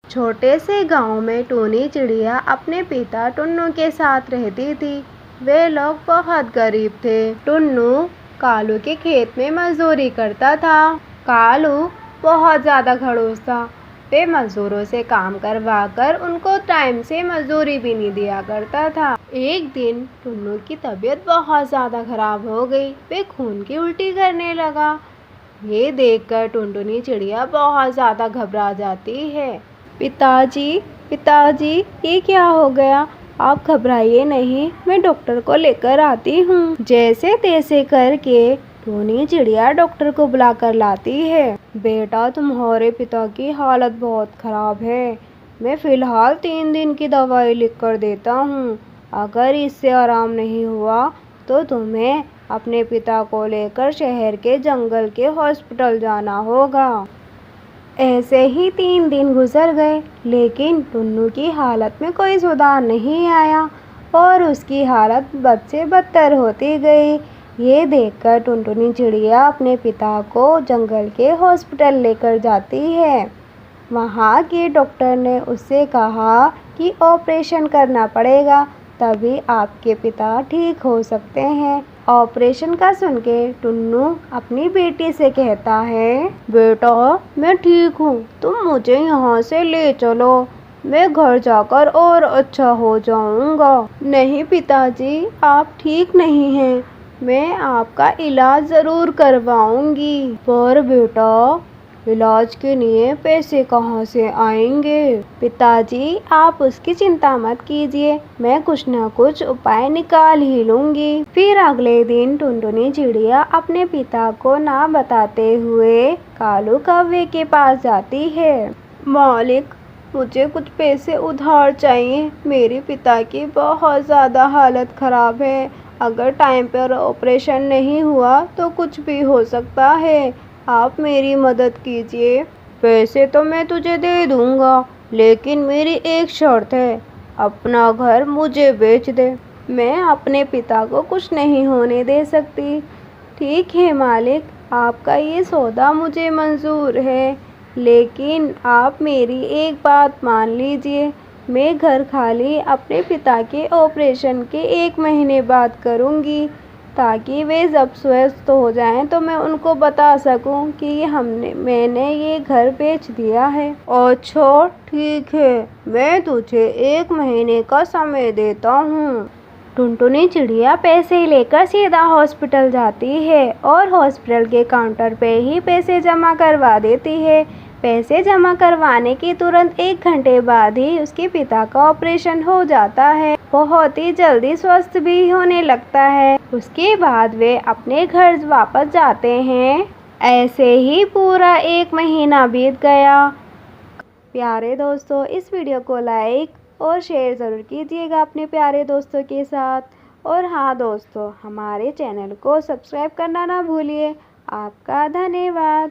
छोटे से गांव में टूनी चिड़िया अपने पिता टुन्नू के साथ रहती थी। वे लोग बहुत गरीब थे। टुन्नू कालू के खेत में मजदूरी करता था। कालू बहुत ज़्यादा खड़ूस था। वे मजदूरों से काम करवाकर उनको टाइम से मजदूरी भी नहीं दिया करता था। एक दिन टुन्नू की तबीयत बहुत ज़्यादा खराब हो गई। वे खून की उल्टी करने लगा। ये देखकर टुनटुनी चिड़िया बहुत ज़्यादा घबरा जाती है। पिताजी, पिताजी, ये क्या हो गया? आप घबराइए नहीं, मैं डॉक्टर को लेकर आती हूँ। जैसे तैसे करके टूनी चिड़िया डॉक्टर को बुलाकर लाती है। बेटा, तुम्हारे पिता की हालत बहुत खराब है। मैं फ़िलहाल 3 दिन की दवाई लिख कर देता हूँ। अगर इससे आराम नहीं हुआ तो तुम्हें अपने पिता को लेकर शहर के जंगल के हॉस्पिटल जाना होगा। ऐसे ही 3 दिन गुजर गए, लेकिन टुन्नू की हालत में कोई सुधार नहीं आया और उसकी हालत बद से बदतर होती गई। ये देखकर टुनटुनी चिड़िया अपने पिता को जंगल के हॉस्पिटल लेकर जाती है। वहाँ के डॉक्टर ने उससे कहा कि ऑपरेशन करना पड़ेगा, तभी आपके पिता ठीक हो सकते हैं। ऑपरेशन का सुन के टुन्नू अपनी बेटी से कहता है, बेटा, मैं ठीक हूँ, तुम मुझे यहाँ से ले चलो। मैं घर जाकर और अच्छा हो जाऊँगा। नहीं पिताजी, आप ठीक नहीं हैं। मैं आपका इलाज ज़रूर करवाऊँगी। पर बेटा, इलाज के लिए पैसे कहाँ से आएंगे? पिताजी, आप उसकी चिंता मत कीजिए, मैं कुछ न कुछ उपाय निकाल ही लूँगी। फिर अगले दिन टुनटुनी चिड़िया अपने पिता को ना बताते हुए कालू कौवे के पास जाती है। मालिक, मुझे कुछ पैसे उधार चाहिए। मेरे पिता की बहुत ज़्यादा हालत ख़राब है। अगर टाइम पर ऑपरेशन नहीं हुआ तो कुछ भी हो सकता है। आप मेरी मदद कीजिए। पैसे तो मैं तुझे दे दूँगा, लेकिन मेरी एक शर्त है, अपना घर मुझे बेच दे। मैं अपने पिता को कुछ नहीं होने दे सकती। ठीक है मालिक, आपका ये सौदा मुझे मंजूर है, लेकिन आप मेरी एक बात मान लीजिए। मैं घर खाली अपने पिता के ऑपरेशन के 1 महीने बाद करूँगी, ताकि वे जब स्वस्थ हो जाएं तो मैं उनको बता सकूं कि मैंने ये घर बेच दिया है। अच्छा ठीक है, मैं तुझे 1 महीने का समय देता हूँ। टुनटुनी चिड़िया पैसे लेकर सीधा हॉस्पिटल जाती है और हॉस्पिटल के काउंटर पे ही पैसे जमा करवा देती है। पैसे जमा करवाने के तुरंत 1 घंटे बाद ही उसके पिता का ऑपरेशन हो जाता है। बहुत ही जल्दी स्वस्थ भी होने लगता है। उसके बाद वे अपने घर वापस जाते हैं। ऐसे ही पूरा 1 महीना बीत गया। प्यारे दोस्तों, इस वीडियो को लाइक और शेयर ज़रूर कीजिएगा अपने प्यारे दोस्तों के साथ। और हाँ दोस्तों, हमारे चैनल को सब्सक्राइब करना ना भूलिए। आपका धन्यवाद।